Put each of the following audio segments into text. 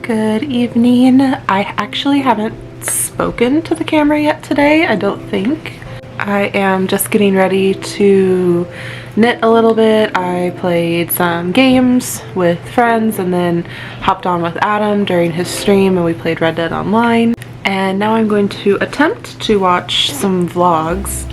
Good evening. I actually haven't spoken to the camera yet today, I don't think. I am just getting ready to knit a little bit. I played some games with friends and then hopped on with Adam during his stream and we played Red Dead Online. And now I'm going to attempt to watch some vlogs.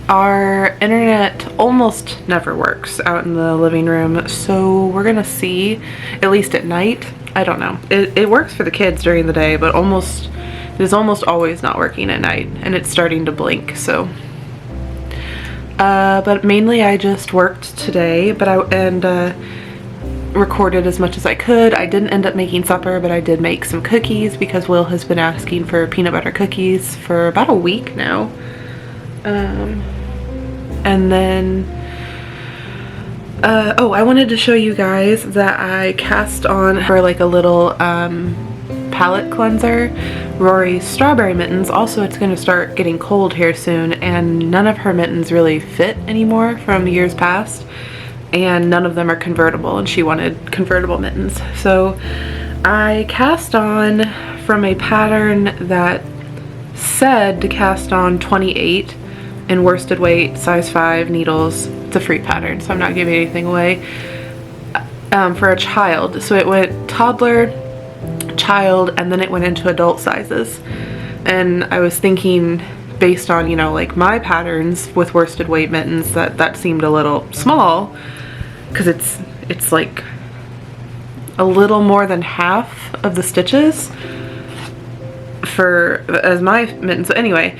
Our internet almost never works out in the living room, so we're gonna see, at least at night. I don't know. It works for the kids during the day, but it is almost always not working at night, and it's starting to blink, so. But mainly I just worked today, recorded as much as I could. I didn't end up making supper, but I did make some cookies because Will has been asking for peanut butter cookies for about a week now. And then, oh, I wanted to show you guys that I cast on for like a little palette cleanser Rory's strawberry mittens. Also, it's going to start getting cold here soon, and none of her mittens really fit anymore from years past, and none of them are convertible, and she wanted convertible mittens. So I cast on from a pattern that said to cast on 28 in worsted weight, size 5 needles. It's a free pattern, so I'm not giving anything away. For a child, so it went toddler, child, and then it went into adult sizes. And I was thinking, based on, you know, like my patterns with worsted weight mittens, that seemed a little small, because it's like a little more than half of the stitches as my mittens. Anyway,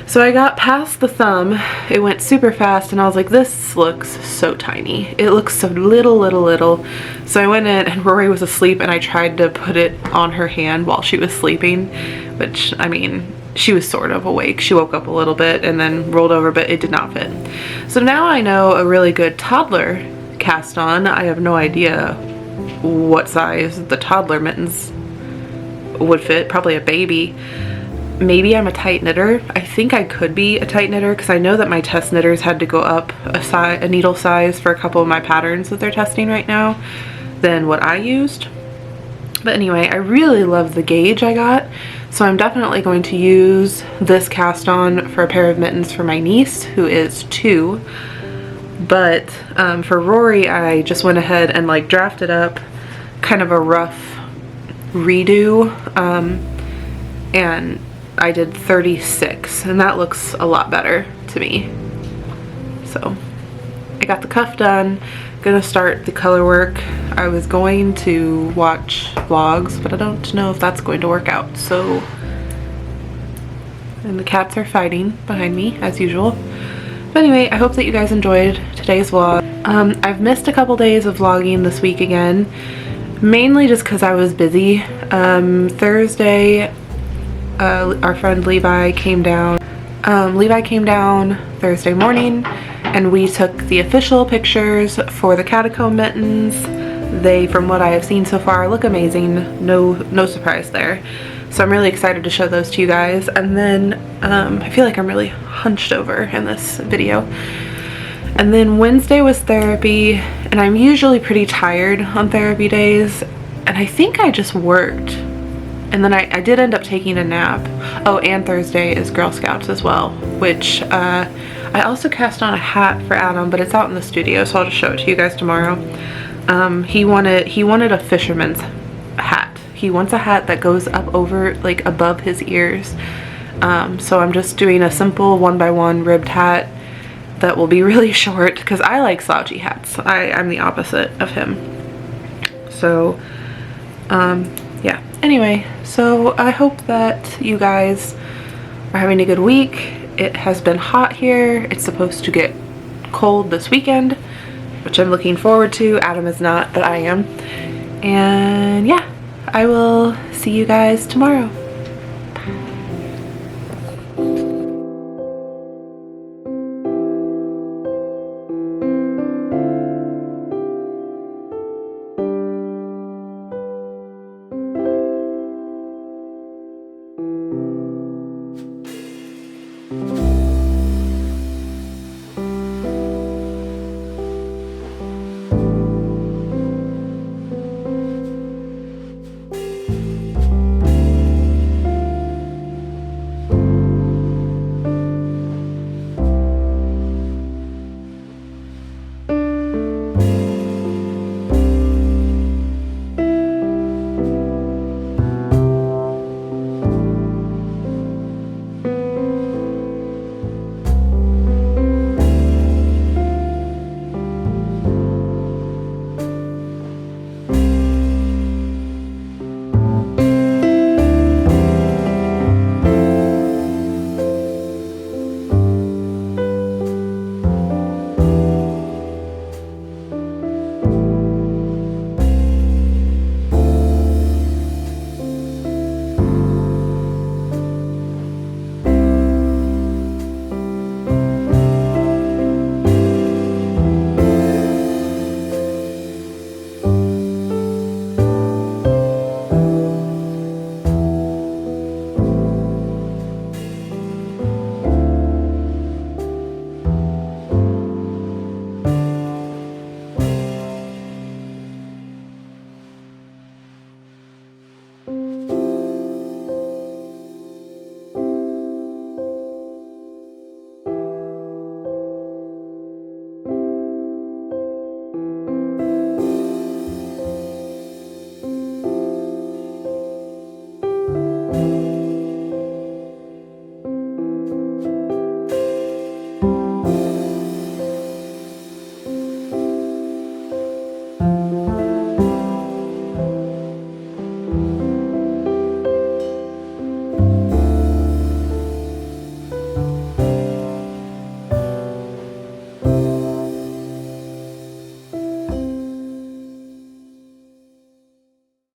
so I got past the thumb, it went super fast, and I was like, this looks so tiny. It looks so little. So I went in and Rory was asleep and I tried to put it on her hand while she was sleeping, which, I mean, she was sort of awake. She woke up a little bit and then rolled over, but it did not fit. So now I know a really good toddler cast on. I have no idea what size the toddler mittens would fit, probably a baby. Maybe I'm a tight knitter. I think I could be a tight knitter because I know that my test knitters had to go up a needle size for a couple of my patterns that they're testing right now than what I used. But anyway, I really love the gauge I got, so I'm definitely going to use this cast on for a pair of mittens for my niece, who is 2. But for Rory, I just went ahead and like drafted up kind of a rough redo, and I did 36, and that looks a lot better to me. So I got the cuff done, gonna start the color work. I was going to watch vlogs, but I don't know if that's going to work out. So, and the cats are fighting behind me as usual. But anyway, I hope that you guys enjoyed today's vlog. I've missed a couple days of vlogging this week again, mainly just because I was busy. Thursday, our friend Levi came down. Levi came down Thursday morning, and we took the official pictures for the catacomb mittens. They, from what I have seen so far, look amazing. No surprise there. So I'm really excited to show those to you guys. And then I feel like I'm really hunched over in this video. And then Wednesday was therapy, and I'm usually pretty tired on therapy days, and I think I just worked. And then I did end up taking a nap. Oh, and Thursday is Girl Scouts as well, which I also cast on a hat for Adam, but it's out in the studio, so I'll just show it to you guys tomorrow. He wanted a fisherman's hat. He wants a hat that goes up over, like, above his ears. So I'm just doing a simple 1x1 ribbed hat that will be really short, because I like slouchy hats. I'm the opposite of him. So, yeah. Anyway, so I hope that you guys are having a good week. It has been hot here. It's supposed to get cold this weekend, which I'm looking forward to. Adam is not, but I am. And yeah, I will see you guys tomorrow.